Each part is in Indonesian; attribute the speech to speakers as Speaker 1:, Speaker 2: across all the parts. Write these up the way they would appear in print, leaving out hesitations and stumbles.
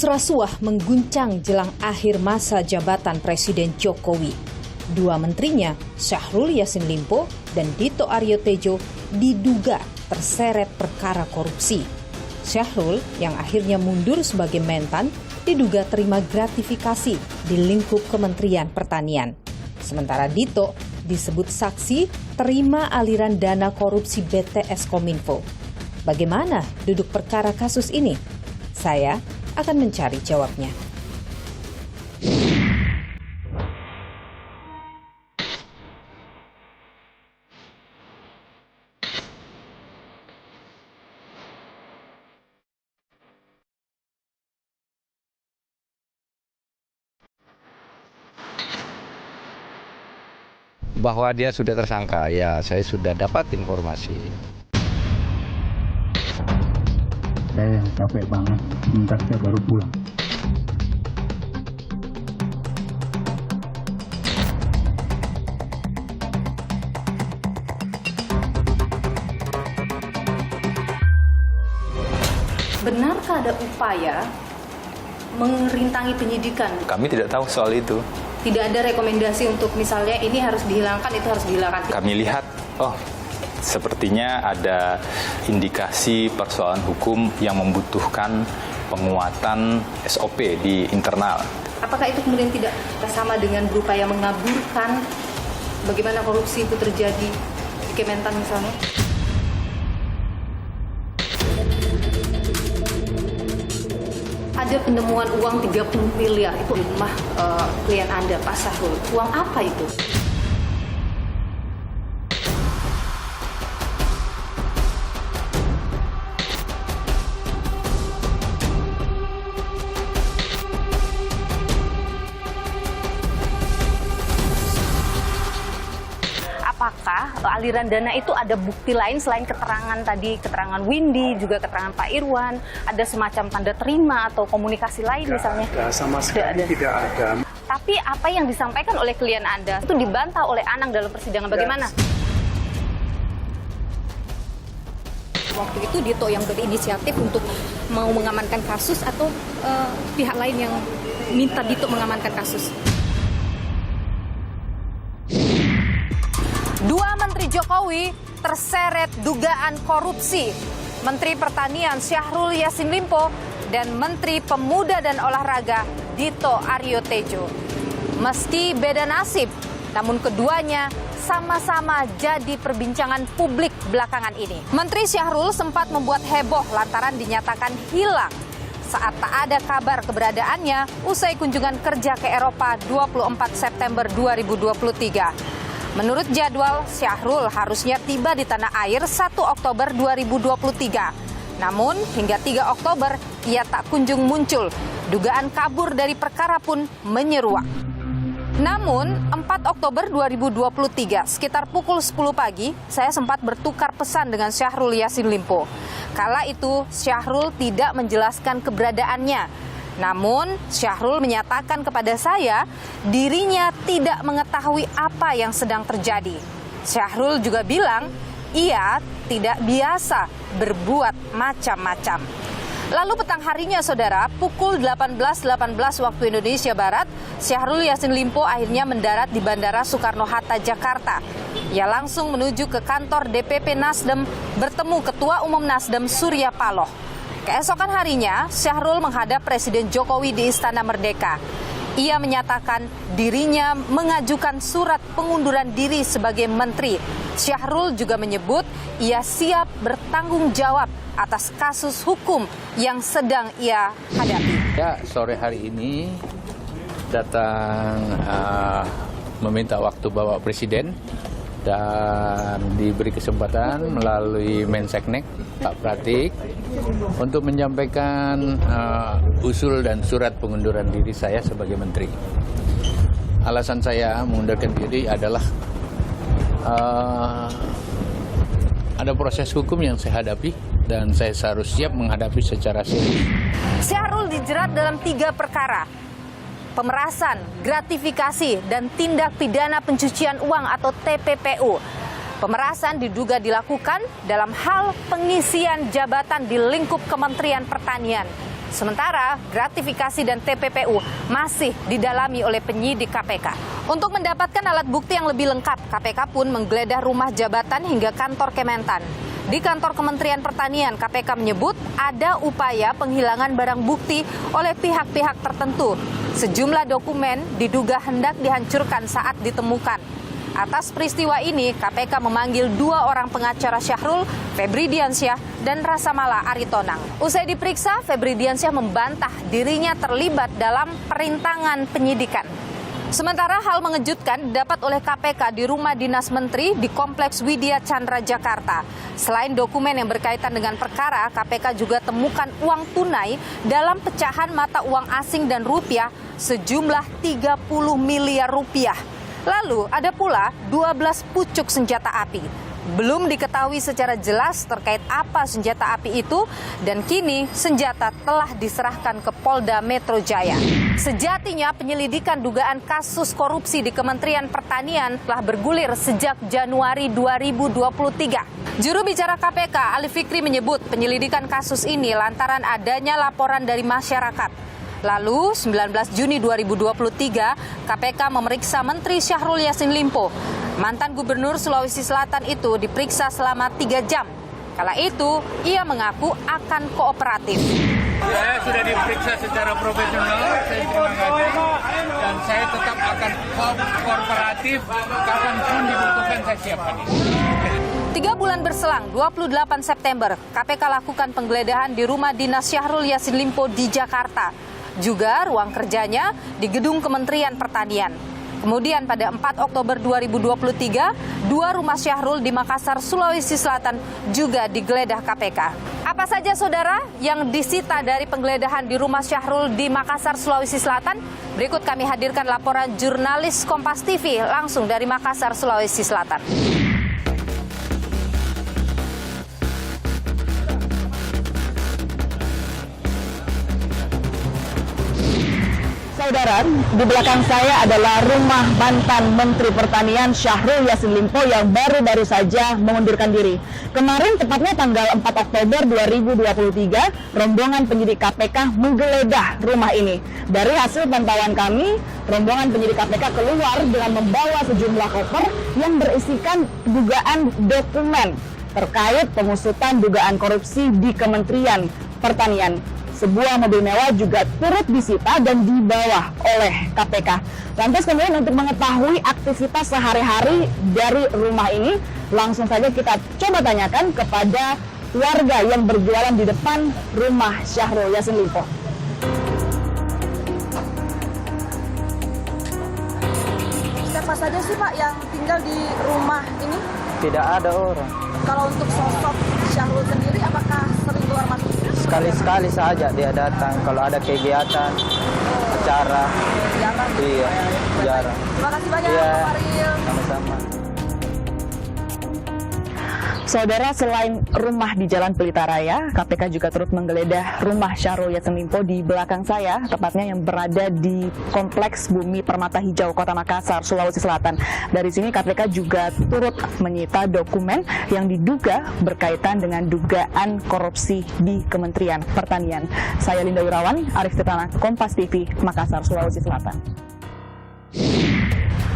Speaker 1: Kasus rasuah mengguncang jelang akhir masa jabatan Presiden Jokowi. Dua menterinya, Syahrul Yassin Limpo dan Dito Aryo Tejo, diduga terseret perkara korupsi. Syahrul, yang akhirnya mundur sebagai Mentan, diduga terima gratifikasi di lingkup Kementerian Pertanian. Sementara Dito disebut saksi terima aliran dana korupsi BTS Kominfo. Bagaimana duduk perkara kasus ini? Saya akan mencari jawabnya.
Speaker 2: Bahwa dia sudah tersangka, ya saya sudah dapat informasi.
Speaker 3: Saya capek banget, sebentar saya baru pulang.
Speaker 1: Benarkah ada upaya merintangi penyidikan?
Speaker 4: Kami tidak tahu soal itu.
Speaker 1: Tidak ada rekomendasi untuk misalnya ini harus dihilangkan, itu harus dihilangkan.
Speaker 4: Kami lihat, sepertinya ada indikasi persoalan hukum yang membutuhkan penguatan SOP di internal.
Speaker 1: Apakah itu kemudian tidak sama dengan berupaya mengaburkan bagaimana korupsi itu terjadi di Kementan misalnya? Ada penemuan uang 30 miliar itu di rumah klien Anda, Pak Syahrul. Uang apa itu? Apakah aliran dana itu ada bukti lain selain keterangan tadi, keterangan Windy, juga keterangan Pak Irwan, ada semacam tanda terima atau komunikasi lain misalnya?
Speaker 3: Ada, sama sekali tidak ada.
Speaker 1: Tapi apa yang disampaikan oleh klien Anda itu dibantah oleh Anang dalam persidangan, bagaimana? Waktu itu Dito yang berinisiatif untuk mau mengamankan kasus atau pihak lain yang minta Dito mengamankan kasus? Dua Menteri Jokowi terseret dugaan korupsi. Menteri Pertanian Syahrul Yassin Limpo dan Menteri Pemuda dan Olahraga Dito Aryo Tejo. Meski beda nasib, namun keduanya sama-sama jadi perbincangan publik belakangan ini. Menteri Syahrul sempat membuat heboh lantaran dinyatakan hilang saat tak ada kabar keberadaannya usai kunjungan kerja ke Eropa 24 September 2023. Menurut jadwal, Syahrul harusnya tiba di tanah air 1 Oktober 2023. Namun, hingga 3 Oktober, ia tak kunjung muncul. Dugaan kabur dari perkara pun menyeruak. Namun, 4 Oktober 2023, sekitar pukul 10 pagi, saya sempat bertukar pesan dengan Syahrul Yassin Limpo. Kala itu, Syahrul tidak menjelaskan keberadaannya. Namun, Syahrul menyatakan kepada saya dirinya tidak mengetahui apa yang sedang terjadi. Syahrul juga bilang ia tidak biasa berbuat macam-macam. Lalu petang harinya, saudara, pukul 18.18 waktu Indonesia Barat, Syahrul Yassin Limpo akhirnya mendarat di Bandara Soekarno-Hatta, Jakarta. Ia langsung menuju ke kantor DPP Nasdem bertemu Ketua Umum Nasdem Surya Paloh. Keesokan harinya, Syahrul menghadap Presiden Jokowi di Istana Merdeka. Ia menyatakan dirinya mengajukan surat pengunduran diri sebagai menteri. Syahrul juga menyebut ia siap bertanggung jawab atas kasus hukum yang sedang ia hadapi.
Speaker 5: Ya, sore hari ini datang meminta waktu Bapak Presiden dan diberi kesempatan melalui Menseknek Pak Pratik untuk menyampaikan usul dan surat pengunduran diri saya sebagai menteri. Alasan saya mengundurkan diri adalah ada proses hukum yang saya hadapi dan saya harus siap menghadapi secara serius.
Speaker 1: Syahrul dijerat dalam 3 perkara. Pemerasan, gratifikasi, dan tindak pidana pencucian uang atau TPPU. Pemerasan diduga dilakukan dalam hal pengisian jabatan di lingkup Kementerian Pertanian. Sementara gratifikasi dan TPPU masih didalami oleh penyidik KPK. Untuk mendapatkan alat bukti yang lebih lengkap, KPK pun menggeledah rumah jabatan hingga kantor Kementan. Di kantor Kementerian Pertanian, KPK menyebut ada upaya penghilangan barang bukti oleh pihak-pihak tertentu. Sejumlah dokumen diduga hendak dihancurkan saat ditemukan. Atas peristiwa ini, KPK memanggil 2 orang pengacara Syahrul, Febri Diansyah, dan Rasamala Aritonang. Usai diperiksa, Febri Diansyah membantah dirinya terlibat dalam perintangan penyidikan. Sementara hal mengejutkan dapat oleh KPK di rumah dinas menteri di Kompleks Widya Chandra, Jakarta. Selain dokumen yang berkaitan dengan perkara, KPK juga temukan uang tunai dalam pecahan mata uang asing dan rupiah sejumlah 30 miliar rupiah. Lalu ada pula 12 pucuk senjata api. Belum diketahui secara jelas terkait apa senjata api itu dan kini senjata telah diserahkan ke Polda Metro Jaya. Sejatinya penyelidikan dugaan kasus korupsi di Kementerian Pertanian telah bergulir sejak Januari 2023. Juru bicara KPK Ali Fikri menyebut penyelidikan kasus ini lantaran adanya laporan dari masyarakat. Lalu, 19 Juni 2023, KPK memeriksa Menteri Syahrul Yassin Limpo. Mantan Gubernur Sulawesi Selatan itu diperiksa selama 3 jam. Kala itu, ia mengaku akan kooperatif.
Speaker 5: Saya sudah diperiksa secara profesional, saya terima kasih, dan saya tetap akan kooperatif, kapanpun dibutuhkan saya siap hadir.
Speaker 1: 3 bulan berselang, 28 September, KPK lakukan penggeledahan di rumah dinas Syahrul Yassin Limpo di Jakarta. Juga ruang kerjanya di gedung Kementerian Pertanian. Kemudian pada 4 Oktober 2023, 2 rumah Syahrul di Makassar, Sulawesi Selatan juga digeledah KPK. Apa saja saudara yang disita dari penggeledahan di rumah Syahrul di Makassar, Sulawesi Selatan? Berikut kami hadirkan laporan jurnalis Kompas TV langsung dari Makassar, Sulawesi Selatan.
Speaker 6: Saudara, di belakang saya adalah rumah mantan Menteri Pertanian Syahrul Yassin Limpo yang baru-baru saja mengundurkan diri. Kemarin, tepatnya tanggal 4 Oktober 2023, rombongan penyidik KPK menggeledah rumah ini. Dari hasil pantauan kami, rombongan penyidik KPK keluar dengan membawa sejumlah koper yang berisikan dugaan dokumen terkait pengusutan dugaan korupsi di Kementerian Pertanian. Sebuah mobil mewah juga turut disita dan dibawa oleh KPK. Lantas kemudian untuk mengetahui aktivitas sehari-hari dari rumah ini, langsung saja kita coba tanyakan kepada warga yang berjualan di depan rumah Syahrul Yassin Limpo.
Speaker 7: Siapa saja sih Pak yang tinggal di rumah ini?
Speaker 8: Tidak ada orang.
Speaker 7: Kalau untuk sosok Syahrul sendiri, apakah sering keluar masuk?
Speaker 8: Sekali-sekali saja dia datang kalau ada kegiatan, acara.
Speaker 7: Jarang.
Speaker 8: Iya, jarang.
Speaker 7: Terima kasih banyak
Speaker 8: Iya,
Speaker 7: Pak Faril.
Speaker 8: sama-sama.
Speaker 6: Saudara, selain rumah di Jalan Pelita Raya, KPK juga turut menggeledah rumah Syahrul Yassin Limpo di belakang saya, tepatnya yang berada di Kompleks Bumi Permata Hijau, Kota Makassar, Sulawesi Selatan. Dari sini KPK juga turut menyita dokumen yang diduga berkaitan dengan dugaan korupsi di Kementerian Pertanian. Saya Linda Wirawan, Arif Tirtana, Kompas TV, Makassar, Sulawesi Selatan.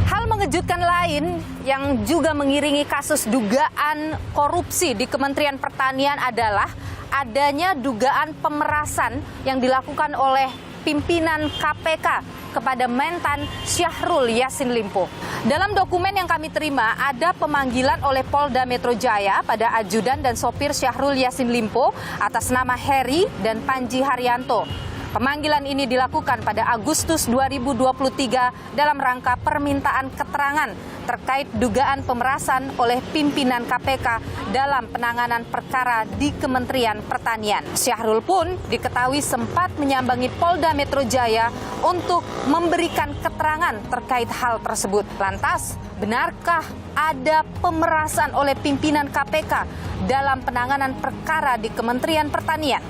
Speaker 1: Hal mengejutkan lain yang juga mengiringi kasus dugaan korupsi di Kementerian Pertanian adalah adanya dugaan pemerasan yang dilakukan oleh pimpinan KPK kepada mantan Syahrul Yassin Limpo. Dalam dokumen yang kami terima, ada pemanggilan oleh Polda Metro Jaya pada ajudan dan sopir Syahrul Yassin Limpo atas nama Heri dan Panji Haryanto. Pemanggilan ini dilakukan pada Agustus 2023 dalam rangka permintaan keterangan terkait dugaan pemerasan oleh pimpinan KPK dalam penanganan perkara di Kementerian Pertanian. Syahrul pun diketahui sempat menyambangi Polda Metro Jaya untuk memberikan keterangan terkait hal tersebut. Lantas, benarkah ada pemerasan oleh pimpinan KPK dalam penanganan perkara di Kementerian Pertanian?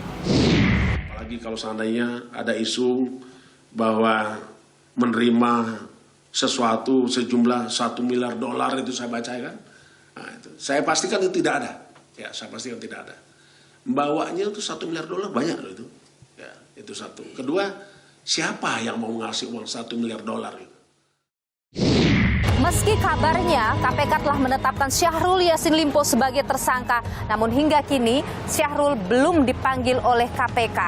Speaker 9: Apalagi kalau seandainya ada isu bahwa menerima sesuatu sejumlah $1 miliar itu saya baca kan. Nah, itu. Saya pastikan itu tidak ada. Ya, saya pastikan tidak ada. Bawanya itu $1 miliar banyak loh itu. Ya. Itu satu. Kedua, siapa yang mau ngasih uang 1 miliar dolar itu?
Speaker 1: Meski kabarnya KPK telah menetapkan Syahrul Yassin Limpo sebagai tersangka, namun hingga kini Syahrul belum dipanggil oleh KPK.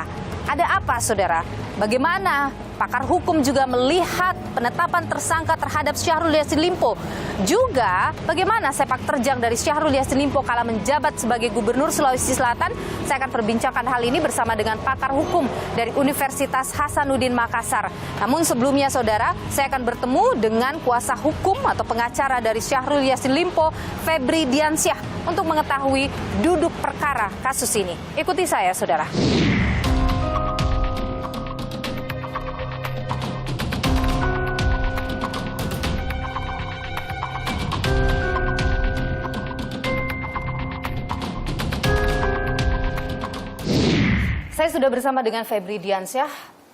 Speaker 1: Ada apa, saudara? Bagaimana pakar hukum juga melihat penetapan tersangka terhadap Syahrul Yassin Limpo? Juga bagaimana sepak terjang dari Syahrul Yassin Limpo kala menjabat sebagai Gubernur Sulawesi Selatan? Saya akan perbincangkan hal ini bersama dengan pakar hukum dari Universitas Hasanuddin Makassar. Namun sebelumnya, saudara, saya akan bertemu dengan kuasa hukum atau pengacara dari Syahrul Yassin Limpo, Febri Diansyah, untuk mengetahui duduk perkara kasus ini. Ikuti saya, saudara. Saya sudah bersama dengan Febri Diansyah,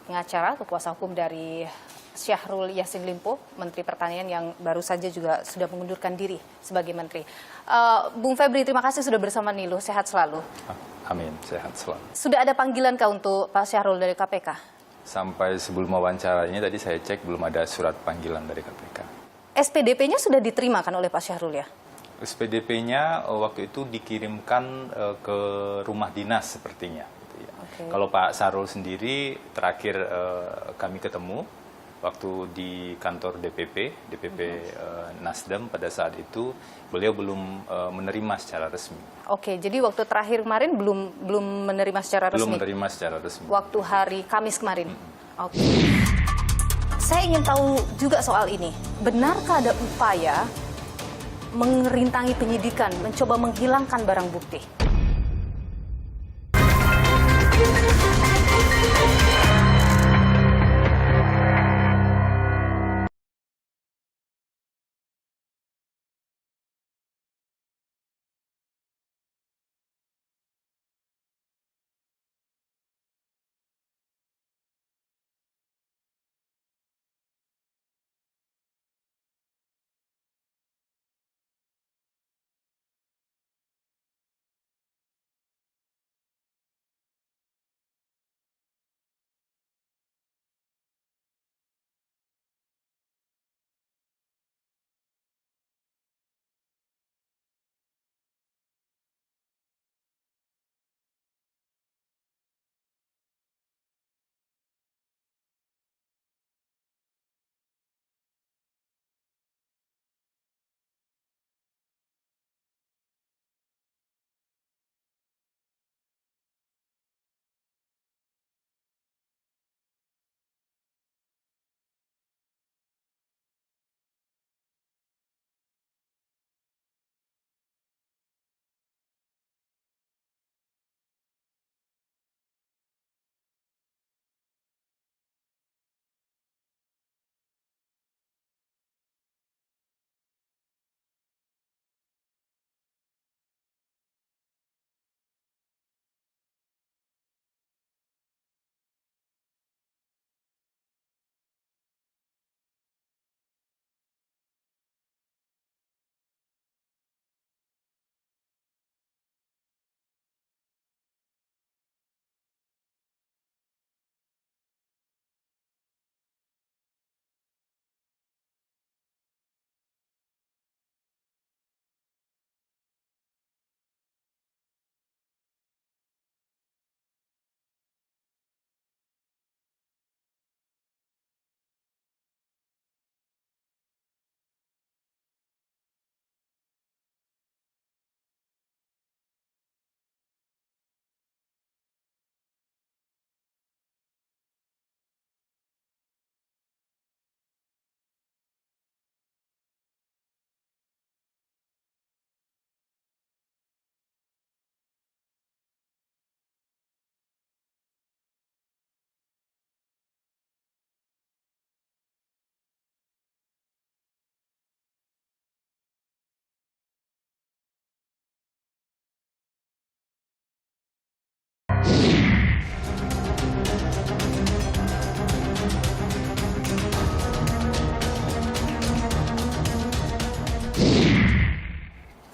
Speaker 1: pengacara atau kuasa hukum dari Syahrul Yassin Limpo, Menteri Pertanian yang baru saja juga sudah mengundurkan diri sebagai Menteri. Bung Febri, terima kasih sudah bersama Nilu. Sehat selalu.
Speaker 4: Amin, sehat selalu.
Speaker 1: Sudah ada panggilan kah untuk Pak Syahrul dari KPK?
Speaker 4: Sampai sebelum wawancara ini tadi saya cek belum ada surat panggilan dari KPK.
Speaker 1: SPDP-nya sudah diterima kan oleh Pak Syahrul ya?
Speaker 4: SPDP-nya waktu itu dikirimkan ke rumah dinas sepertinya.
Speaker 1: Okay.
Speaker 4: Kalau Pak Syahrul sendiri terakhir kami ketemu waktu di kantor DPP Nasdem pada saat itu beliau belum menerima secara resmi.
Speaker 1: Oke, jadi waktu terakhir kemarin belum menerima secara resmi.
Speaker 4: Belum menerima secara resmi.
Speaker 1: Waktu hari Kamis kemarin. Oke. Saya ingin tahu juga soal ini. Benarkah ada upaya merintangi penyidikan, mencoba menghilangkan barang bukti?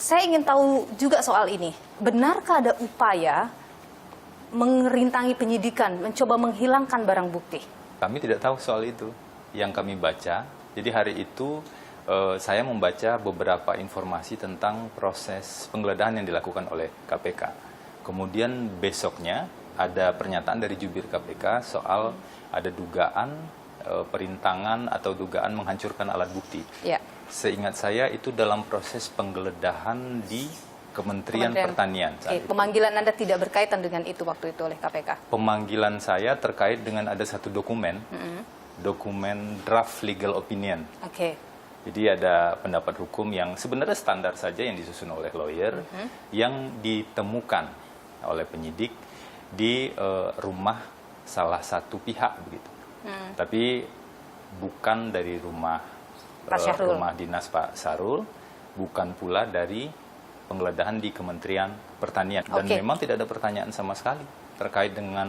Speaker 1: Saya ingin tahu juga soal ini. Benarkah ada upaya mengerintangi penyidikan, mencoba menghilangkan barang bukti?
Speaker 4: Kami tidak tahu soal itu. Yang kami baca, jadi hari itu saya membaca beberapa informasi tentang proses penggeledahan yang dilakukan oleh KPK. Kemudian besoknya ada pernyataan dari jubir KPK soal ada dugaan perintangan atau dugaan menghancurkan alat bukti.
Speaker 1: Ya.
Speaker 4: Seingat saya itu dalam proses penggeledahan di Kementerian Pertanian.
Speaker 1: Oke, pemanggilan Anda tidak berkaitan dengan itu waktu itu oleh KPK?
Speaker 4: Pemanggilan saya terkait dengan ada satu dokumen, dokumen draft legal opinion.
Speaker 1: Oke.
Speaker 4: Jadi ada pendapat hukum yang sebenarnya standar saja yang disusun oleh lawyer, yang ditemukan oleh penyidik di rumah salah satu pihak begitu. Tapi bukan dari rumah rumah dinas Pak Sarul, bukan pula dari penggeledahan di Kementerian Pertanian. Dan memang tidak ada pertanyaan sama sekali terkait dengan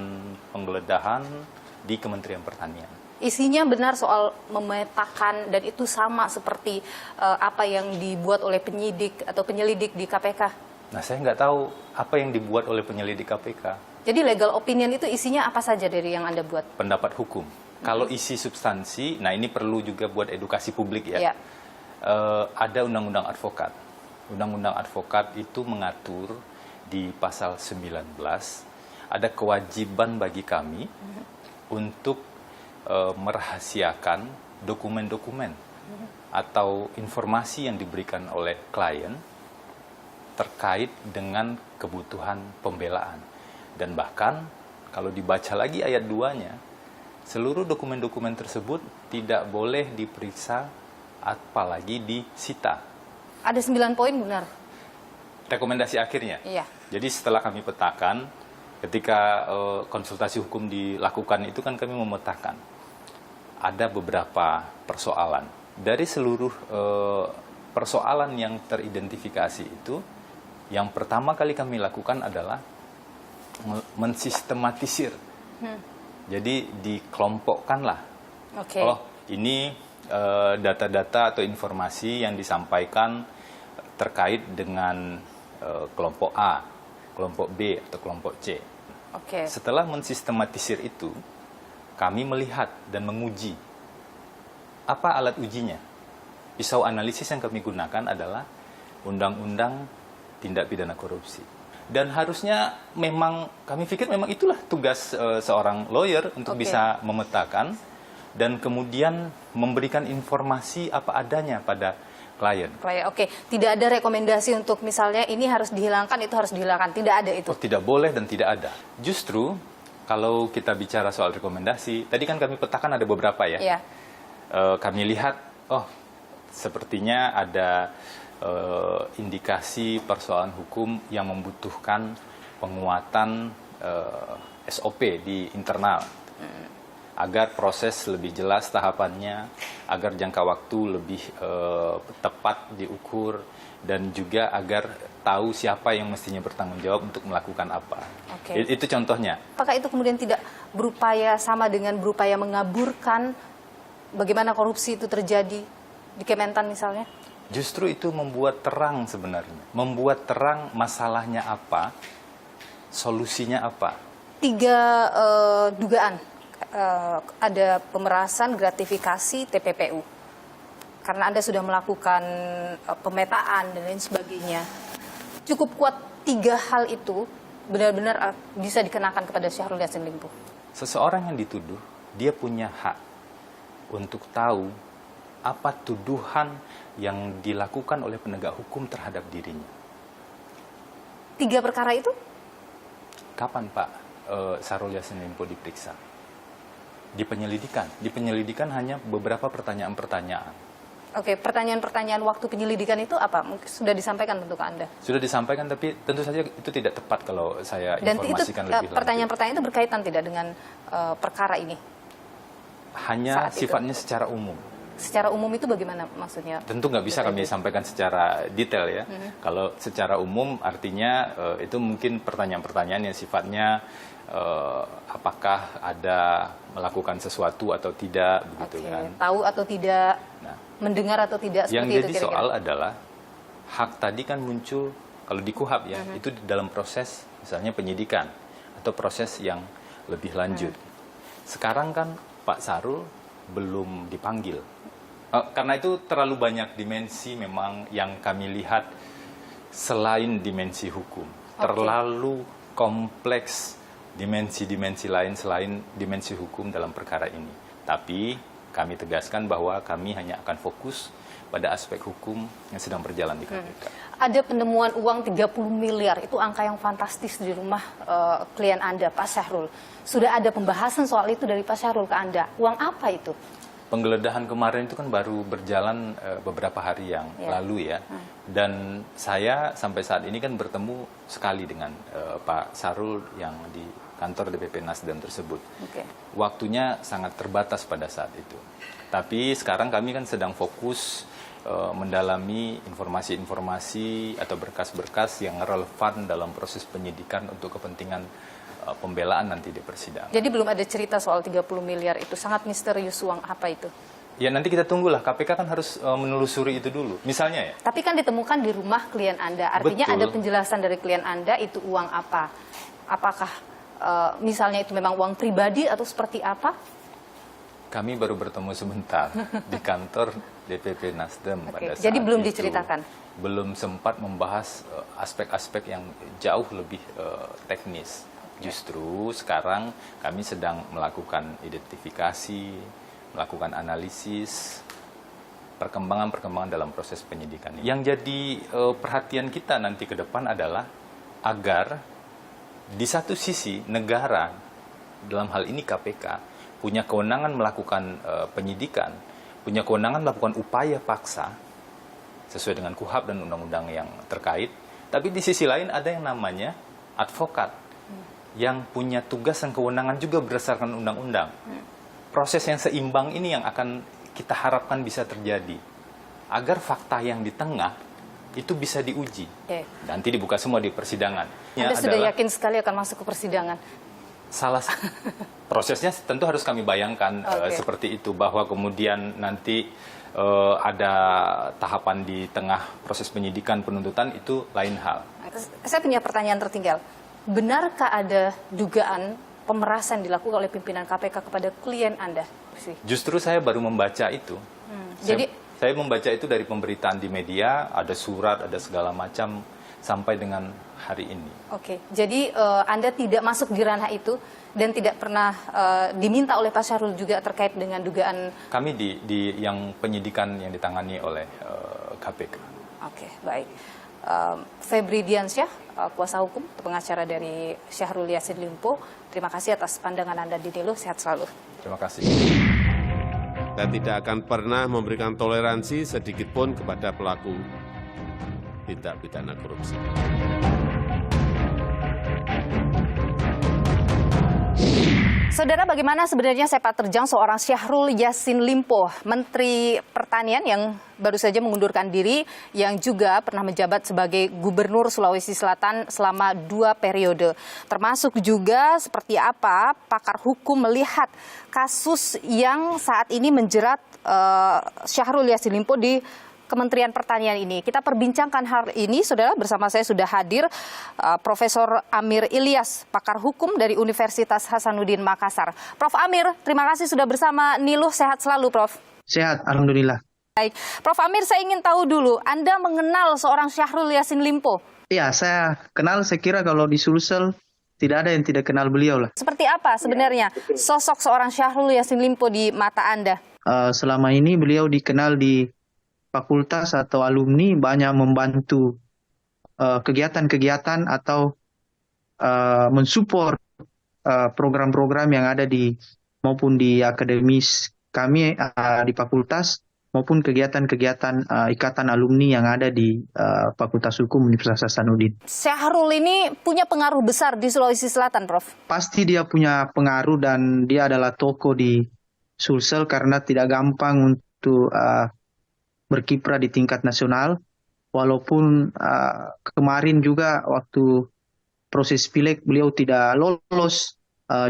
Speaker 4: penggeledahan di Kementerian Pertanian.
Speaker 1: Isinya benar soal memetakan, dan itu sama seperti apa yang dibuat oleh penyidik atau penyelidik di KPK?
Speaker 4: Nah, saya nggak tahu apa yang dibuat oleh penyelidik KPK.
Speaker 1: Jadi legal opinion itu isinya apa saja dari yang Anda buat?
Speaker 4: Pendapat hukum. Kalau isi substansi, nah ini perlu juga buat edukasi publik ya. Ada undang-undang advokat. Undang-undang advokat itu mengatur di pasal 19, ada kewajiban bagi kami untuk merahasiakan dokumen-dokumen atau informasi yang diberikan oleh klien terkait dengan kebutuhan pembelaan. Dan bahkan kalau dibaca lagi ayat 2-nya, seluruh dokumen-dokumen tersebut tidak boleh diperiksa apalagi disita.
Speaker 1: Ada 9 poin benar?
Speaker 4: Rekomendasi akhirnya?
Speaker 1: Iya.
Speaker 4: Jadi setelah kami petakan, ketika konsultasi hukum dilakukan itu kan kami memetakan. Ada beberapa persoalan. Dari seluruh persoalan yang teridentifikasi itu, yang pertama kali kami lakukan adalah mensistematisir. Jadi dikelompokkanlah. Oh, ini data-data atau informasi yang disampaikan terkait dengan kelompok A, kelompok B, atau kelompok C. Setelah mensistematisir itu, kami melihat dan menguji. Apa alat ujinya? Pisau analisis yang kami gunakan adalah Undang-Undang Tindak Pidana Korupsi. Dan harusnya memang, kami pikir memang itulah tugas seorang lawyer untuk bisa memetakan dan kemudian memberikan informasi apa adanya pada klien.
Speaker 1: Tidak ada rekomendasi untuk misalnya ini harus dihilangkan, itu harus dihilangkan. Tidak ada itu?
Speaker 4: Tidak boleh dan tidak ada. Justru kalau kita bicara soal rekomendasi, tadi kan kami petakan ada beberapa ya. Kami lihat, sepertinya ada indikasi persoalan hukum yang membutuhkan penguatan SOP di internal. Agar proses lebih jelas tahapannya, agar jangka waktu lebih tepat diukur, dan juga agar tahu siapa yang mestinya bertanggung jawab untuk melakukan apa. Itu contohnya.
Speaker 1: Apakah itu kemudian tidak berupaya sama dengan berupaya mengaburkan bagaimana korupsi itu terjadi di Kementan misalnya?
Speaker 4: Justru itu membuat terang sebenarnya. Membuat terang masalahnya apa, solusinya apa.
Speaker 1: 3 dugaan. Ada pemerasan, gratifikasi, TPPU. Karena Anda sudah melakukan pemetaan dan lain sebagainya. Cukup kuat 3 hal itu benar-benar bisa dikenakan kepada Syahrul Yassin Limpo.
Speaker 4: Seseorang yang dituduh, dia punya hak untuk tahu apa tuduhan yang dilakukan oleh penegak hukum terhadap dirinya.
Speaker 1: 3 perkara itu?
Speaker 4: Kapan Pak Syahrul Yassin Limpo diperiksa? Di penyelidikan. Di penyelidikan hanya beberapa pertanyaan-pertanyaan.
Speaker 1: Pertanyaan-pertanyaan waktu penyelidikan itu apa? Sudah disampaikan tentu ke Anda?
Speaker 4: Sudah disampaikan, tapi tentu saja itu tidak tepat kalau saya informasikan lebih lanjut. Dan
Speaker 1: pertanyaan-pertanyaan itu berkaitan tidak dengan perkara ini?
Speaker 4: Hanya sifatnya secara umum.
Speaker 1: Secara umum itu bagaimana maksudnya?
Speaker 4: Tentu nggak bisa kami sampaikan secara detail ya. Kalau secara umum artinya itu mungkin pertanyaan-pertanyaan yang sifatnya apakah ada melakukan sesuatu atau tidak, begitu kan?
Speaker 1: Tahu atau tidak, mendengar atau tidak, seperti
Speaker 4: yang
Speaker 1: itu
Speaker 4: jadi soal adalah hak tadi kan muncul kalau di KUHAP ya, itu di dalam proses misalnya penyidikan atau proses yang lebih lanjut. Sekarang kan Pak Sahrul belum dipanggil. Karena itu terlalu banyak dimensi memang yang kami lihat selain dimensi hukum. Terlalu kompleks dimensi-dimensi lain selain dimensi hukum dalam perkara ini. Tapi kami tegaskan bahwa kami hanya akan fokus pada aspek hukum yang sedang berjalan di KPK.
Speaker 1: Ada penemuan uang 30 miliar, itu angka yang fantastis di rumah klien Anda, Pak Syahrul. Sudah ada pembahasan soal itu dari Pak Syahrul ke Anda. Uang apa itu?
Speaker 4: Penggeledahan kemarin itu kan baru berjalan beberapa hari yang lalu ya. Dan saya sampai saat ini kan bertemu sekali dengan Pak Syahrul yang di kantor DPP Nasdem tersebut. Waktunya sangat terbatas pada saat itu. Tapi sekarang kami kan sedang fokus mendalami informasi-informasi atau berkas-berkas yang relevan dalam proses penyidikan untuk kepentingan pembelaan nanti di persidangan.
Speaker 1: Jadi belum ada cerita soal 30 miliar itu, sangat misterius uang apa itu?
Speaker 4: Ya nanti kita tunggulah, KPK kan harus menelusuri itu dulu, misalnya ya.
Speaker 1: Tapi kan ditemukan di rumah klien Anda, artinya
Speaker 4: Betul.
Speaker 1: ada penjelasan dari klien Anda itu uang apa? Apakah misalnya itu memang uang pribadi atau seperti apa?
Speaker 4: Kami baru bertemu sebentar di kantor DPP Nasdem pada saat
Speaker 1: Jadi belum
Speaker 4: itu.
Speaker 1: diceritakan?
Speaker 4: Belum sempat membahas aspek-aspek yang jauh lebih teknis. Justru sekarang kami sedang melakukan identifikasi, melakukan analisis, perkembangan-perkembangan dalam proses penyidikan. Yang jadi perhatian kita nanti ke depan adalah agar di satu sisi negara, dalam hal ini KPK, punya kewenangan melakukan penyidikan, punya kewenangan melakukan upaya paksa sesuai dengan KUHAP dan undang-undang yang terkait. Tapi di sisi lain ada yang namanya advokat yang punya tugas dan kewenangan juga berdasarkan undang-undang. Proses yang seimbang ini yang akan kita harapkan bisa terjadi agar fakta yang di tengah itu bisa diuji. Nanti dibuka semua di persidangan.
Speaker 1: Anda sudah yakin sekali akan masuk ke persidangan?
Speaker 4: Salah prosesnya tentu harus kami bayangkan seperti itu, bahwa kemudian nanti ada tahapan di tengah proses penyidikan penuntutan itu lain hal.
Speaker 1: Saya punya pertanyaan tertinggal. Benarkah ada dugaan pemerasan dilakukan oleh pimpinan KPK kepada klien Anda?
Speaker 4: Justru saya baru membaca itu.
Speaker 1: Jadi
Speaker 4: saya membaca itu dari pemberitaan di media, ada surat, ada segala macam sampai dengan hari ini.
Speaker 1: Jadi Anda tidak masuk di ranah itu dan tidak pernah diminta oleh Pak Syahrul juga terkait dengan dugaan.
Speaker 4: Kami di yang penyidikan yang ditangani oleh KPK.
Speaker 1: Baik. Febri Diansyah, kuasa hukum, pengacara dari Syahrul Yassin Limpo. Terima kasih atas pandangan Anda di Niluh. Sehat selalu.
Speaker 4: Terima kasih.
Speaker 10: Kita tidak akan pernah memberikan toleransi sedikit pun kepada pelaku tindak pidana korupsi.
Speaker 1: Saudara, bagaimana sebenarnya sepak terjang seorang Syahrul Yassin Limpo, Menteri Pertanian yang baru saja mengundurkan diri, yang juga pernah menjabat sebagai Gubernur Sulawesi Selatan selama 2 periode. Termasuk juga seperti apa pakar hukum melihat kasus yang saat ini menjerat Syahrul Yassin Limpo di Kementerian Pertanian ini. Kita perbincangkan hal ini, saudara. Bersama saya sudah hadir Profesor Amir Ilyas, pakar hukum dari Universitas Hasanuddin Makassar. Prof. Amir, terima kasih sudah bersama Niluh. Sehat selalu, Prof.
Speaker 8: Sehat, alhamdulillah.
Speaker 1: Baik, Prof. Amir, saya ingin tahu dulu, Anda mengenal seorang Syahrul Yassin Limpo?
Speaker 8: Iya, saya kenal. Saya kira kalau di Sulsel tidak ada yang tidak kenal beliau lah.
Speaker 1: Seperti apa sebenarnya sosok seorang Syahrul Yassin Limpo di mata Anda?
Speaker 8: Selama ini beliau dikenal di fakultas atau alumni banyak membantu kegiatan-kegiatan atau mensupport program-program yang ada di maupun di akademis kami di fakultas maupun kegiatan-kegiatan ikatan alumni yang ada di Fakultas Hukum Universitas Hasanuddin.
Speaker 1: Syahrul ini punya pengaruh besar di Sulawesi Selatan, Prof.
Speaker 8: Pasti dia punya pengaruh dan dia adalah tokoh di Sulsel karena tidak gampang untuk berkiprah di tingkat nasional, walaupun kemarin juga waktu proses pileg beliau tidak lolos,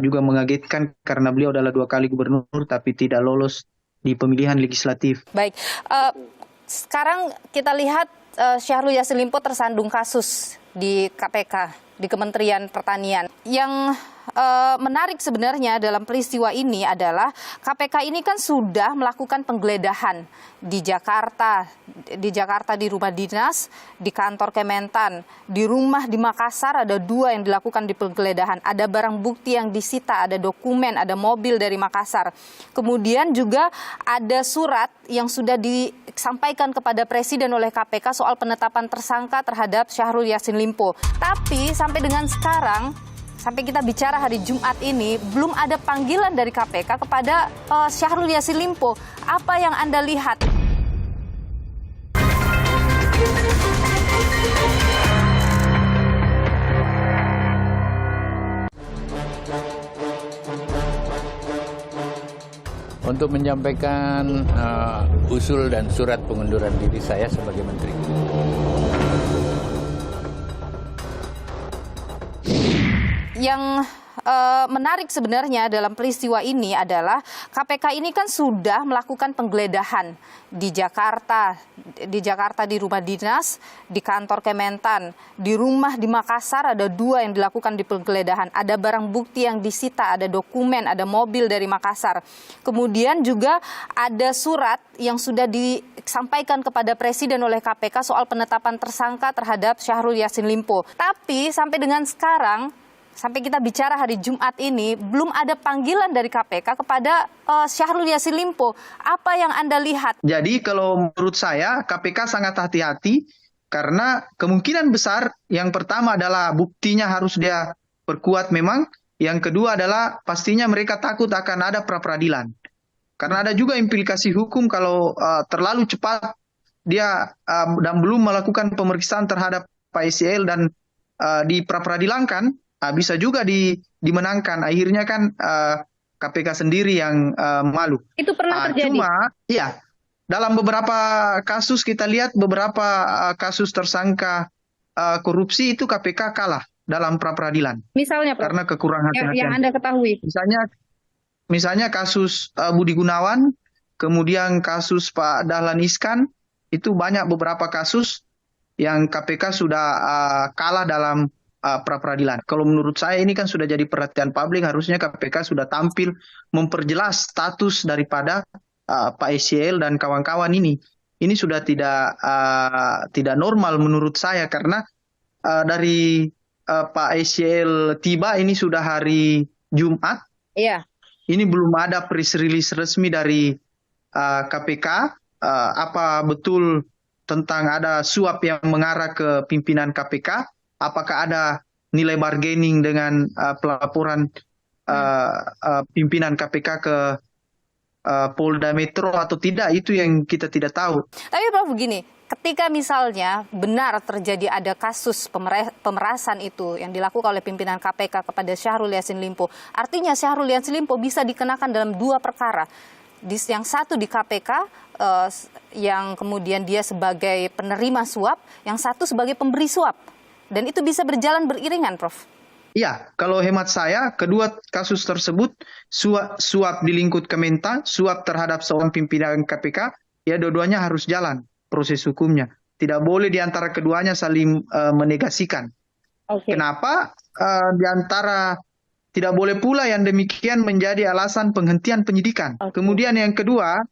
Speaker 8: juga mengagetkan karena beliau adalah 2 kali gubernur tapi tidak lolos di pemilihan legislatif.
Speaker 1: Baik, Sekarang kita lihat Syahrul Yassin Limpo tersandung kasus di KPK, di Kementerian Pertanian. Yang menarik sebenarnya dalam peristiwa ini adalah KPK ini kan sudah melakukan penggeledahan di Jakarta di rumah dinas, di kantor Kementan, di rumah di Makassar ada 2 yang dilakukan di penggeledahan. Ada barang bukti yang disita, ada dokumen, ada mobil dari Makassar. Kemudian juga ada surat yang sudah disampaikan kepada Presiden oleh KPK soal penetapan tersangka terhadap Syahrul Yassin Limpo. Tapi sampai dengan sekarang, sampai kita bicara hari Jumat ini, belum ada panggilan dari KPK kepada Syahrul Yassin Limpo. Apa yang Anda lihat?
Speaker 3: Untuk menyampaikan usul dan surat pengunduran diri saya sebagai menteri.
Speaker 1: Yang menarik sebenarnya dalam peristiwa ini adalah KPK ini kan sudah melakukan penggeledahan di Jakarta di rumah dinas, di kantor Kementan, di rumah di Makassar ada 2 yang dilakukan di penggeledahan. Ada barang bukti yang disita, ada dokumen, ada mobil dari Makassar. Kemudian juga ada surat yang sudah disampaikan kepada Presiden oleh KPK soal penetapan tersangka terhadap Syahrul Yassin Limpo. Tapi sampai dengan sekarang, sampai kita bicara hari Jumat ini, belum ada panggilan dari KPK kepada Syahrul Yassin Limpo. Apa yang Anda lihat?
Speaker 8: Jadi kalau menurut saya KPK sangat hati-hati karena kemungkinan besar yang pertama adalah buktinya harus dia perkuat memang. Yang kedua adalah pastinya mereka takut akan ada pra-peradilan. Karena ada juga implikasi hukum kalau terlalu cepat dia dan belum melakukan pemeriksaan terhadap Pak SYL dan di pra-peradilankan. Bisa juga dimenangkan. Akhirnya kan KPK sendiri yang malu.
Speaker 1: Itu pernah terjadi?
Speaker 8: Cuma, ya, dalam beberapa kasus kita lihat beberapa kasus tersangka korupsi itu KPK kalah dalam pra-peradilan.
Speaker 1: Misalnya, Prof,
Speaker 8: karena kekurangan
Speaker 1: yang Anda ketahui.
Speaker 8: Misalnya kasus Budi Gunawan, kemudian kasus Pak Dahlan Iskan, itu banyak beberapa kasus yang KPK sudah kalah dalam pra-peradilan. Kalau menurut saya ini kan sudah jadi perhatian publik, harusnya KPK sudah tampil memperjelas status daripada Pak SYL dan kawan-kawan ini. Ini sudah tidak normal menurut saya karena dari Pak SYL tiba ini sudah hari Jumat.
Speaker 1: Iya.
Speaker 8: Ini belum ada press release resmi dari KPK apa betul tentang ada suap yang mengarah ke pimpinan KPK. Apakah ada nilai bargaining dengan pelaporan pimpinan KPK ke Polda Metro atau tidak, itu yang kita tidak tahu.
Speaker 1: Tapi Prof, begini, ketika misalnya benar terjadi ada kasus pemerasan itu yang dilakukan oleh pimpinan KPK kepada Syahrul Yassin Limpo, artinya Syahrul Yassin Limpo bisa dikenakan dalam 2 perkara. Yang satu di KPK, yang kemudian dia sebagai penerima suap, yang satu sebagai pemberi suap. Dan itu bisa berjalan beriringan, Prof.
Speaker 8: Iya, kalau hemat saya, kedua kasus tersebut, suap di lingkup Kementan, suap terhadap seorang pimpinan KPK, ya dua-duanya harus jalan proses hukumnya. Tidak boleh di antara keduanya saling menegasikan.
Speaker 1: Okay.
Speaker 8: Kenapa? Di antara tidak boleh pula yang demikian menjadi alasan penghentian penyidikan. Okay. Kemudian yang kedua,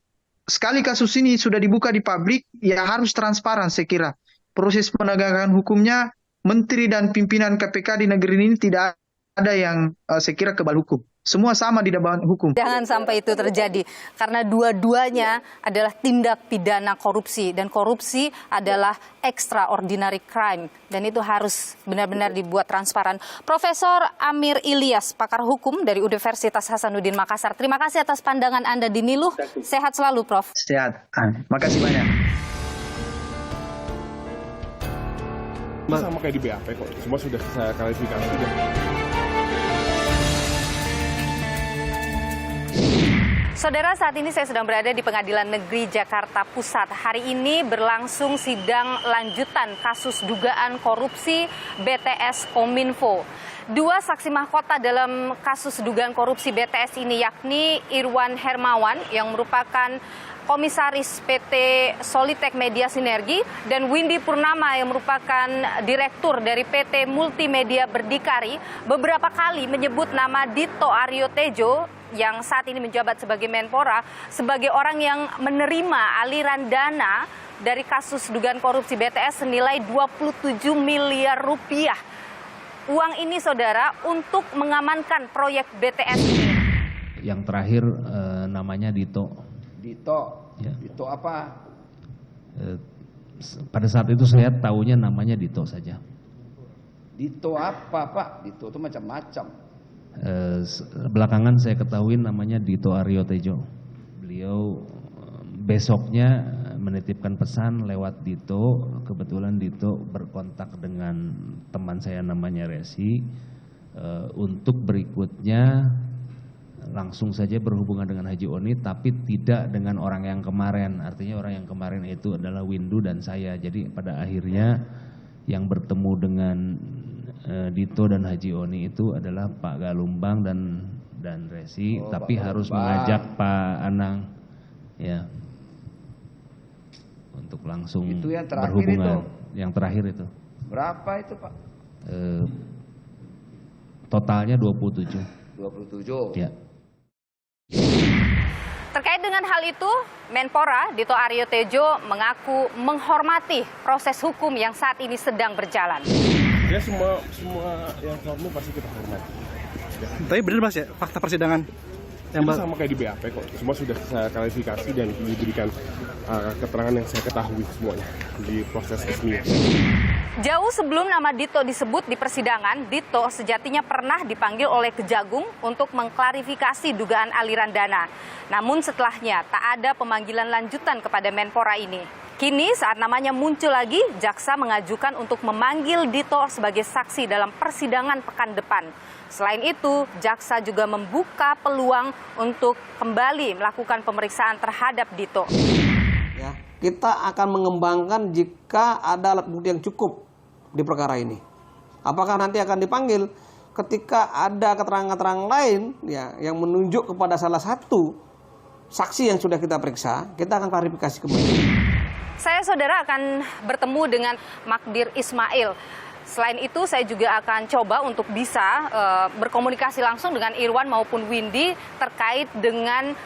Speaker 8: sekali kasus ini sudah dibuka di publik, ya harus transparan saya kira. Proses penegakan hukumnya, Menteri dan pimpinan KPK di negeri ini tidak ada yang saya kira kebal hukum. Semua sama di depan hukum.
Speaker 1: Jangan sampai itu terjadi, karena dua-duanya adalah tindak pidana korupsi. Dan korupsi adalah extraordinary crime. Dan itu harus benar-benar dibuat transparan. Profesor Amir Ilyas, pakar hukum dari Universitas Hasanuddin Makassar. Terima kasih atas pandangan Anda di Niluh. Sehat selalu, Prof.
Speaker 8: Sehat. Makasih banyak.
Speaker 11: Sama kayak di BAP kok, semua sudah saya klarifikasi.
Speaker 1: Saudara, saat ini saya sedang berada di Pengadilan Negeri Jakarta Pusat. Hari ini berlangsung sidang lanjutan kasus dugaan korupsi BTS Kominfo. Dua saksi mahkota dalam kasus dugaan korupsi BTS ini yakni Irwan Hermawan yang merupakan Komisaris PT Solitek Media Sinergi dan Windy Purnama yang merupakan Direktur dari PT Multimedia Berdikari beberapa kali menyebut nama Dito Aryo Tejo yang saat ini menjabat sebagai Menpora sebagai orang yang menerima aliran dana dari kasus dugaan korupsi BTS senilai 27 miliar rupiah. Uang ini, saudara, untuk mengamankan proyek BTS ini.
Speaker 12: Yang terakhir namanya Dito.
Speaker 13: Dito,
Speaker 12: ya.
Speaker 13: Dito apa?
Speaker 12: Pada saat itu saya tahunya namanya Dito saja.
Speaker 13: Dito apa, Pak? Dito itu macam-macam.
Speaker 12: Belakangan saya ketahui namanya Dito Aryo Tejo. Beliau besoknya menitipkan pesan lewat Dito. Kebetulan Dito berkontak dengan teman saya namanya Resi. Untuk berikutnya langsung saja berhubungan dengan Haji Oni, tapi tidak dengan orang yang kemarin. Artinya orang yang kemarin itu adalah Windu dan saya. Jadi pada akhirnya yang bertemu dengan Dito dan Haji Oni itu adalah Pak Galumbang dan Resi, tapi harus mengajak Pak Anang ya untuk langsung
Speaker 13: itu yang terakhir
Speaker 12: berhubungan.
Speaker 13: itu.
Speaker 12: Yang terakhir itu.
Speaker 13: Berapa itu, Pak?
Speaker 12: Totalnya 27.
Speaker 13: 27.
Speaker 12: Ya.
Speaker 1: Terkait dengan hal itu, Menpora Dito Aryo Tejo mengaku menghormati proses hukum yang saat ini sedang berjalan.
Speaker 11: Ya semua yang kamu pasti kita hormati. Ya.
Speaker 14: Tapi benar Mas ya fakta persidangan
Speaker 11: yang sama kayak di BAP kok. Semua sudah saya klarifikasi dan diberikan keterangan yang saya ketahui semuanya di proses resmi.
Speaker 1: Jauh sebelum nama Dito disebut di persidangan, Dito sejatinya pernah dipanggil oleh Kejagung untuk mengklarifikasi dugaan aliran dana. Namun setelahnya tak ada pemanggilan lanjutan kepada Menpora ini. Kini saat namanya muncul lagi, jaksa mengajukan untuk memanggil Dito sebagai saksi dalam persidangan pekan depan. Selain itu, jaksa juga membuka peluang untuk kembali melakukan pemeriksaan terhadap Dito.
Speaker 13: Ya, kita akan mengembangkan jika ada alat bukti yang cukup di perkara ini. Apakah nanti akan dipanggil ketika ada keterangan-keterangan lain ya yang menunjuk kepada salah satu saksi yang sudah kita periksa, kita akan klarifikasi kembali.
Speaker 1: Saya, saudara, akan bertemu dengan Magdir Ismail. Selain itu, saya juga akan coba untuk bisa berkomunikasi langsung dengan Irwan maupun Windy terkait dengan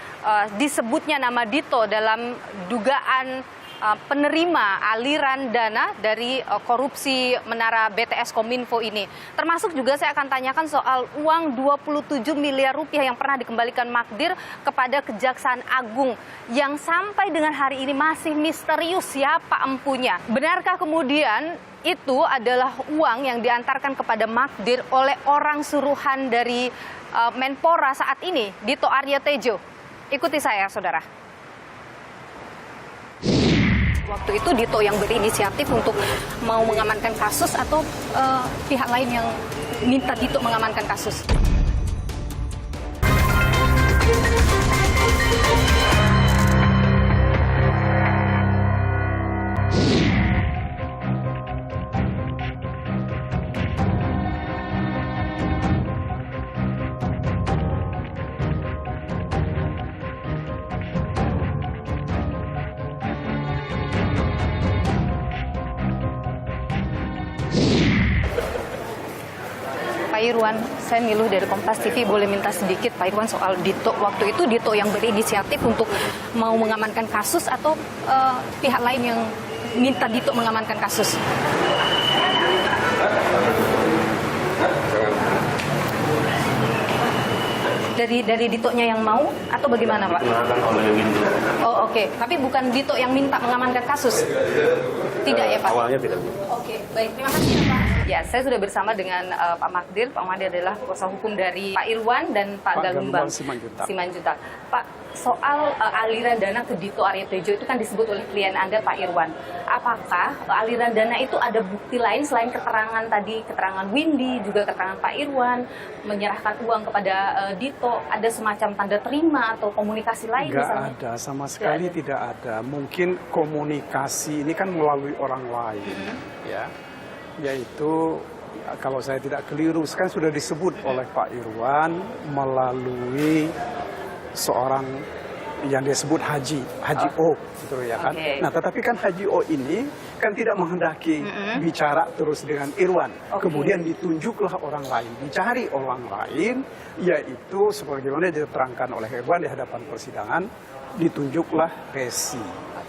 Speaker 1: disebutnya nama Dito dalam dugaan penerima aliran dana dari korupsi menara BTS Kominfo ini. Termasuk juga saya akan tanyakan soal uang 27 miliar rupiah yang pernah dikembalikan Magdir kepada Kejaksaan Agung yang sampai dengan hari ini masih misterius siapa empunya. Benarkah kemudian itu adalah uang yang diantarkan kepada Magdir oleh orang suruhan dari Menpora saat ini, Dito Aryo Tejo? Ikuti saya, saudara. Waktu itu Dito yang berinisiatif untuk mau mengamankan kasus atau pihak lain yang minta Dito mengamankan kasus? Pak Irwan, saya Miluh dari Kompas TV, boleh minta sedikit Pak Irwan soal Dito. Waktu itu Dito yang berinisiatif untuk mau mengamankan kasus atau pihak lain yang minta Dito mengamankan kasus? Dari Ditonya yang mau atau bagaimana, Pak? Oh, oke. Tapi bukan Dito yang minta mengamankan kasus? Tidak ya, Pak?
Speaker 11: Awalnya tidak.
Speaker 1: Oke, baik. Terima kasih ya, Pak. Ya, saya sudah bersama dengan Pak Magdir. Pak Magdir adalah kuasa hukum dari Pak Irwan dan Pak Galumbang Simanjuntak. Pak, soal aliran dana ke Dito Aryo Tejo itu kan disebut oleh klien Anda, Pak Irwan. Apakah aliran dana itu ada bukti lain selain keterangan tadi, keterangan Windy, juga keterangan Pak Irwan, menyerahkan uang kepada Dito, ada semacam tanda terima atau komunikasi lain?
Speaker 14: Nggak ada, sama sekali tidak ada. Mungkin komunikasi ini kan melalui orang lain, ya, yaitu kalau saya tidak keliru, kan sudah disebut oleh Pak Irwan melalui seorang yang disebut Haji O, gitu ya kan.
Speaker 1: Okay.
Speaker 14: Nah, tetapi kan Haji O ini kan tidak menghendaki bicara terus dengan Irwan. Kemudian ditunjuklah orang lain, dicari orang lain, yaitu sebagaimana diterangkan oleh Irwan di hadapan persidangan, ditunjuklah Resi.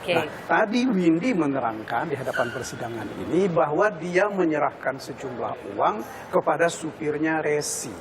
Speaker 14: Nah, tadi Windy menerangkan di hadapan persidangan ini bahwa dia menyerahkan sejumlah uang kepada supirnya Resi.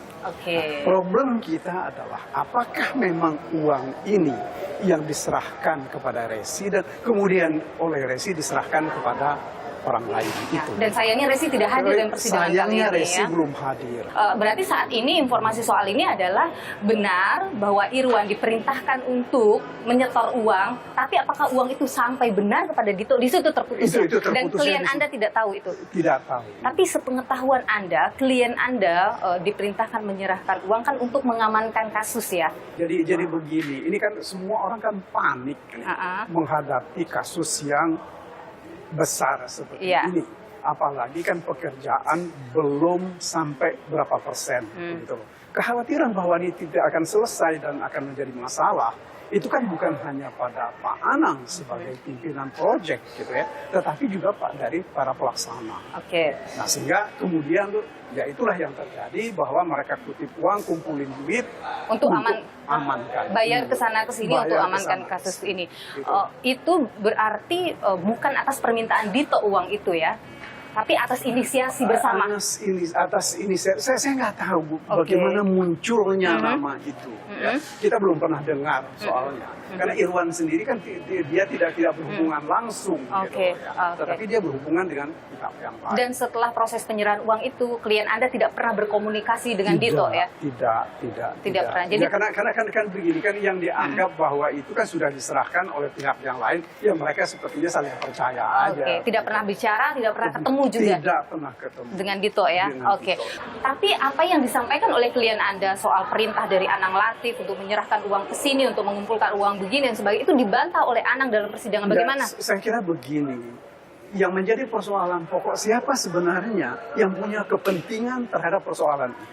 Speaker 14: Problem kita adalah apakah memang uang ini yang diserahkan kepada Resi dan kemudian oleh Resi diserahkan kepada orang lain itu.
Speaker 1: Dan sayangnya Resi tidak hadir dalam persidangan kali ini ya.
Speaker 14: Sayangnya Resi belum hadir.
Speaker 1: Berarti saat ini informasi soal ini adalah benar bahwa Irwan diperintahkan untuk menyetor uang, tapi apakah uang itu sampai benar kepada Dito? Di situ terputus.
Speaker 14: Itu
Speaker 1: Dan klien Anda tidak tahu itu?
Speaker 14: Tidak tahu.
Speaker 1: Tapi sepengetahuan Anda, klien Anda diperintahkan menyerahkan uang kan untuk mengamankan kasus ya?
Speaker 14: Jadi begini, ini kan semua orang kan panik menghadapi kasus yang besar seperti ini. Apalagi kan pekerjaan belum sampai berapa persen. Gitu. Kekhawatiran bahwa ini tidak akan selesai dan akan menjadi masalah, itu kan bukan hanya pada Pak Anang sebagai pimpinan proyek gitu ya, tetapi juga dari para pelaksana. Nah, sehingga kemudian ya itulah yang terjadi bahwa mereka kutip uang, kumpulin duit
Speaker 1: untuk
Speaker 14: amankan.
Speaker 1: Bayar ke sana ke sini untuk amankan kasus ini. Itu berarti bukan atas permintaan Dito uang itu ya, tapi atas inisiasi bersama.
Speaker 14: Atas inisiasi, saya nggak tahu bagaimana munculnya nama itu. Ya. Kita belum pernah dengar soalnya. Karena Irwan sendiri kan dia tidak berhubungan langsung, gitu, ya. Tetapi dia berhubungan dengan pihak yang lain.
Speaker 1: Dan setelah proses penyerahan uang itu, klien Anda tidak pernah berkomunikasi dengan Dito ya?
Speaker 14: Tidak
Speaker 1: pernah.
Speaker 14: Jadi karena begini kan yang dianggap bahwa itu kan sudah diserahkan oleh pihak yang lain, ya mereka sepertinya saling percaya aja.
Speaker 1: Tidak pernah bicara, tidak pernah ketemu juga?
Speaker 14: Tidak pernah ketemu.
Speaker 1: Dengan Dito ya? Tapi apa yang disampaikan oleh klien Anda soal perintah dari Anang Latif untuk menyerahkan uang ke sini, untuk mengumpulkan uang begini dan sebagainya, itu dibantah oleh Anang dalam persidangan. Bagaimana?
Speaker 14: Saya kira begini, yang menjadi persoalan pokok siapa sebenarnya yang punya kepentingan terhadap persoalan ini.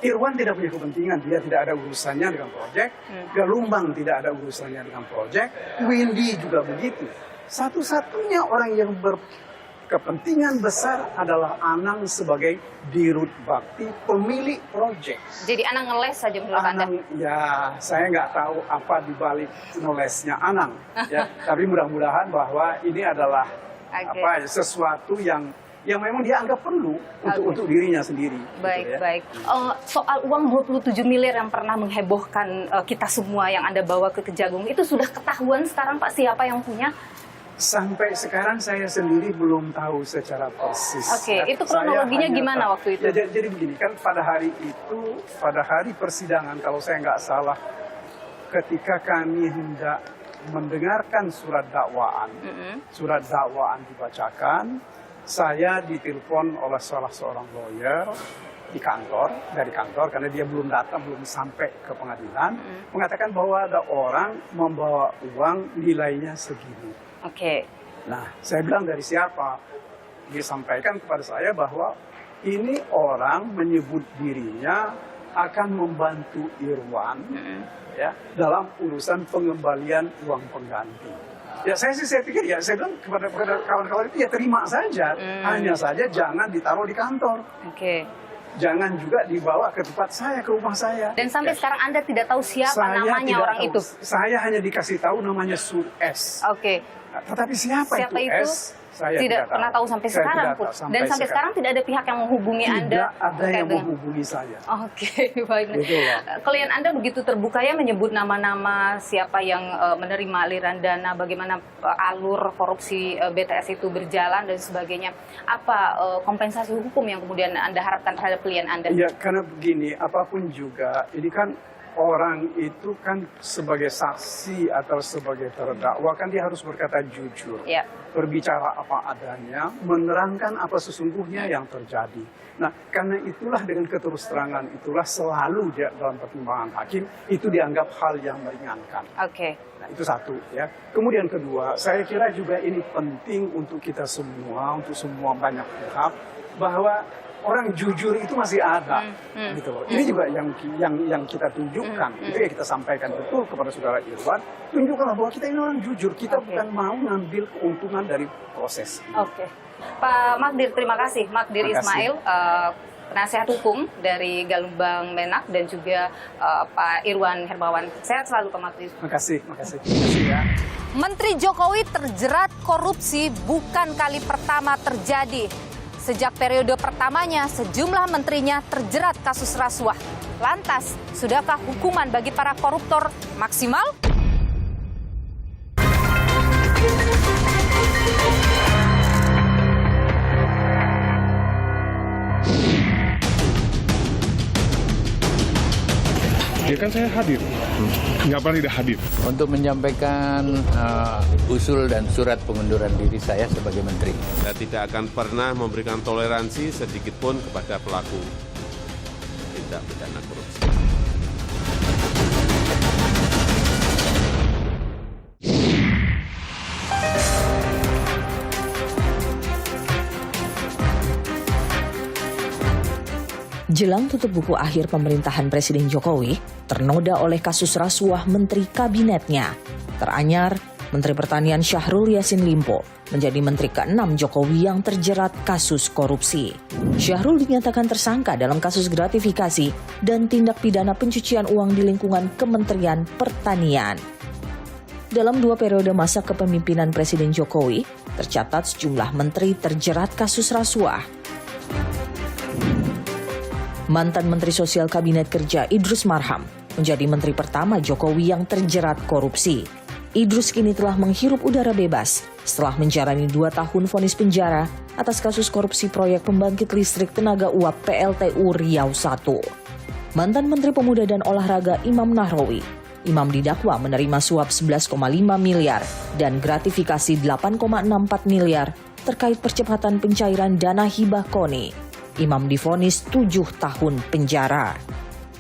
Speaker 14: Irwan tidak punya kepentingan, dia tidak ada urusannya dengan proyek, Galumbang tidak ada urusannya dengan proyek, Windy juga begitu. Satu-satunya orang yang berkepentingan besar adalah Anang sebagai dirut bakti pemilik proyek.
Speaker 1: Jadi Anang ngeles saja menurut Anda?
Speaker 14: Ya, saya nggak tahu apa dibalik ngelesnya Anang. Ya, tapi mudah-mudahan bahwa ini adalah sesuatu yang memang dia anggap perlu untuk dirinya sendiri.
Speaker 1: Baik. Soal uang 27 miliar yang pernah menghebohkan kita semua yang Anda bawa ke Kejagung, itu sudah ketahuan sekarang Pak siapa yang punya?
Speaker 14: Sampai sekarang saya sendiri belum tahu secara persis.
Speaker 1: Itu kronologinya gimana waktu itu?
Speaker 14: Ya, jadi begini, kan pada hari itu, pada hari persidangan kalau saya nggak salah, ketika kami hendak mendengarkan surat dakwaan, surat dakwaan dibacakan, saya ditelepon oleh salah seorang lawyer dari kantor, karena dia belum datang, belum sampai ke pengadilan, mengatakan bahwa ada orang membawa uang nilainya segini. Nah, saya bilang dari siapa? Disampaikan kepada saya bahwa ini orang menyebut dirinya akan membantu Irwan ya dalam urusan pengembalian uang pengganti. Ya saya pikir ya saya bilang kepada kawan-kawan itu ya terima saja, hanya saja jangan ditaruh di kantor. Jangan juga dibawa ke tempat saya, ke rumah saya.
Speaker 1: Dan sampai sekarang Anda tidak tahu siapa namanya orang itu?
Speaker 14: Saya hanya dikasih tahu namanya Sur S. Tetapi siapa itu S? Saya
Speaker 1: tidak pernah tahu sampai sekarang pun. Dan sampai sekarang tidak ada pihak yang menghubungi Anda?
Speaker 14: Tidak ada yang menghubungi saya.
Speaker 1: Baik. Klien Anda begitu terbuka ya menyebut nama-nama siapa yang menerima aliran dana, bagaimana alur korupsi BTS itu berjalan dan sebagainya. Apa kompensasi hukum yang kemudian Anda harapkan terhadap klien Anda?
Speaker 14: Ya, karena begini, apapun juga, ini kan orang itu kan sebagai saksi atau sebagai terdakwa kan dia harus berkata jujur, berbicara apa adanya, menerangkan apa sesungguhnya yang terjadi. Nah, karena itulah dengan keterus-terangan itulah selalu dalam pertimbangan hakim itu dianggap hal yang meringankan. Nah, itu satu ya. Kemudian kedua, saya kira juga ini penting untuk kita semua, untuk semua banyak pihak bahwa orang jujur itu masih ada, gitu loh. Ini juga yang kita tunjukkan, itu yang kita sampaikan betul kepada saudara Irwan, tunjukkanlah bahwa kita ini orang jujur, kita bukan mau ngambil keuntungan dari proses.
Speaker 1: Oke, Pak Magdir, terima kasih. Magdir Ismail, penasihat hukum dari Galumbang Menak, dan juga Pak Irwan Hermawan. Sehat selalu Pak Magdir.
Speaker 14: Terima kasih ya.
Speaker 1: Menteri Jokowi terjerat korupsi bukan kali pertama terjadi. Sejak periode pertamanya, sejumlah menterinya terjerat kasus rasuah. Lantas, sudahkah hukuman bagi para koruptor maksimal?
Speaker 11: Ya kan saya hadir, nggak pernah tidak hadir.
Speaker 3: Untuk menyampaikan usul dan surat pengunduran diri saya sebagai menteri.
Speaker 10: Saya tidak akan pernah memberikan toleransi sedikit pun kepada pelaku tindak pidana korupsi.
Speaker 6: Jelang tutup buku akhir pemerintahan Presiden Jokowi, ternoda oleh kasus rasuah menteri kabinetnya. Teranyar, Menteri Pertanian Syahrul Yassin Limpo menjadi menteri ke-6 Jokowi yang terjerat kasus korupsi. Syahrul dinyatakan tersangka dalam kasus gratifikasi dan tindak pidana pencucian uang di lingkungan Kementerian Pertanian. Dalam 2 periode masa kepemimpinan Presiden Jokowi, tercatat sejumlah menteri terjerat kasus rasuah. Mantan Menteri Sosial Kabinet Kerja Idrus Marham menjadi menteri pertama Jokowi yang terjerat korupsi. Idrus kini telah menghirup udara bebas setelah menjalani 2 tahun vonis penjara atas kasus korupsi proyek pembangkit listrik tenaga uap PLTU Riau I. Mantan Menteri Pemuda dan Olahraga Imam Nahrawi, Imam didakwa menerima suap 11,5 miliar dan gratifikasi 8,64 miliar terkait percepatan pencairan dana hibah KONI. Imam divonis 7 tahun penjara.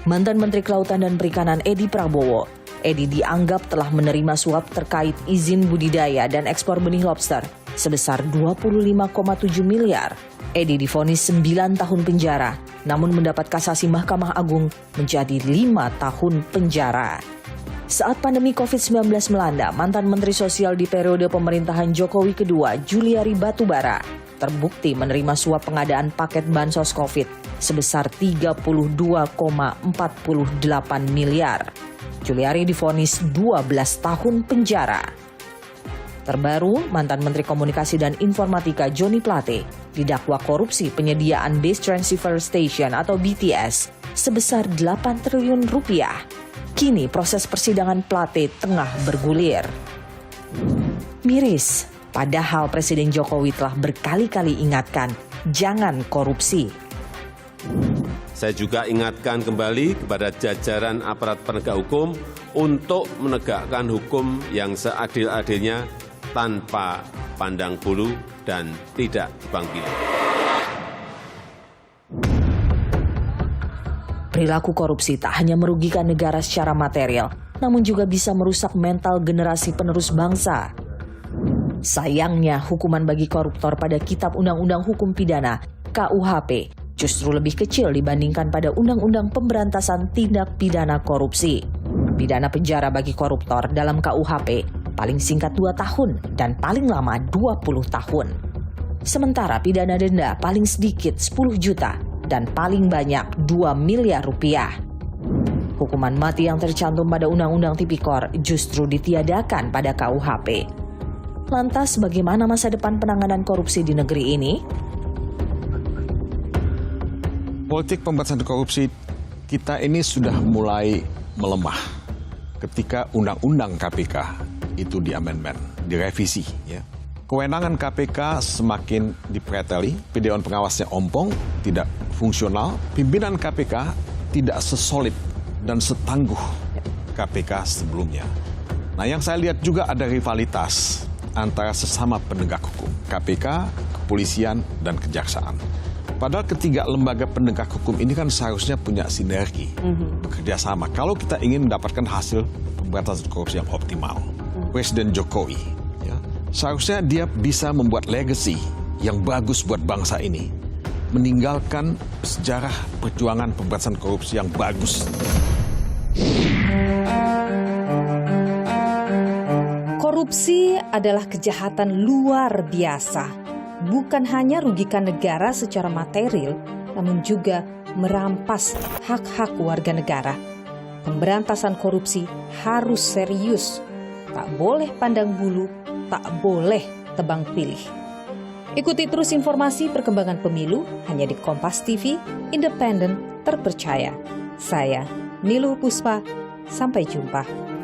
Speaker 6: Mantan Menteri Kelautan dan Perikanan Edi Prabowo, Edi dianggap telah menerima suap terkait izin budidaya dan ekspor benih lobster sebesar 25,7 miliar. Edi divonis 9 tahun penjara, namun mendapat kasasi Mahkamah Agung menjadi 5 tahun penjara. Saat pandemi COVID-19 melanda, mantan Menteri Sosial di periode pemerintahan Jokowi kedua, Juliari Batubara, terbukti menerima suap pengadaan paket bansos COVID sebesar 32,48 miliar. Juliari divonis 12 tahun penjara. Terbaru, mantan Menteri Komunikasi dan Informatika Joni Plate didakwa korupsi penyediaan Base Transceiver Station atau BTS sebesar 8 triliun rupiah. Kini proses persidangan Plate tengah bergulir. Miris, padahal Presiden Jokowi telah berkali-kali ingatkan, jangan korupsi.
Speaker 10: Saya juga ingatkan kembali kepada jajaran aparat penegak hukum untuk menegakkan hukum yang seadil-adilnya tanpa pandang bulu dan tidak tebang pilih.
Speaker 6: Perilaku korupsi tak hanya merugikan negara secara material, namun juga bisa merusak mental generasi penerus bangsa. Sayangnya, hukuman bagi koruptor pada Kitab Undang-Undang Hukum Pidana (KUHP) justru lebih kecil dibandingkan pada Undang-Undang Pemberantasan Tindak Pidana Korupsi. Pidana penjara bagi koruptor dalam KUHP paling singkat 2 tahun dan paling lama 20 tahun. Sementara pidana denda paling sedikit 10 juta dan paling banyak 2 miliar rupiah. Hukuman mati yang tercantum pada Undang-Undang Tipikor justru ditiadakan pada KUHP. Lantas bagaimana masa depan penanganan korupsi di negeri ini?
Speaker 15: Politik pemberantasan korupsi kita ini sudah mulai melemah ketika Undang-Undang KPK itu diamendmen, direvisi. Ya. Kewenangan KPK semakin dipreteli, Dewan Pengawasnya ompong, tidak fungsional, pimpinan KPK tidak sesolid dan setangguh KPK sebelumnya. Nah, yang saya lihat juga ada rivalitas antara sesama penegak hukum, KPK, kepolisian, dan kejaksaan. Padahal ketiga lembaga penegak hukum ini kan seharusnya punya sinergi, bekerja sama. Kalau kita ingin mendapatkan hasil pemberantasan korupsi yang optimal, Presiden Jokowi, ya, seharusnya dia bisa membuat legacy yang bagus buat bangsa ini. meninggalkan sejarah perjuangan pemberantasan korupsi yang bagus.
Speaker 16: Korupsi adalah kejahatan luar biasa. Bukan hanya rugikan negara secara material, namun juga merampas hak-hak warga negara. Pemberantasan korupsi harus serius. Tak boleh pandang bulu, tak boleh tebang pilih. Ikuti terus informasi perkembangan pemilu hanya di Kompas TV, independen, terpercaya. Saya, Niluh Puspa, sampai jumpa.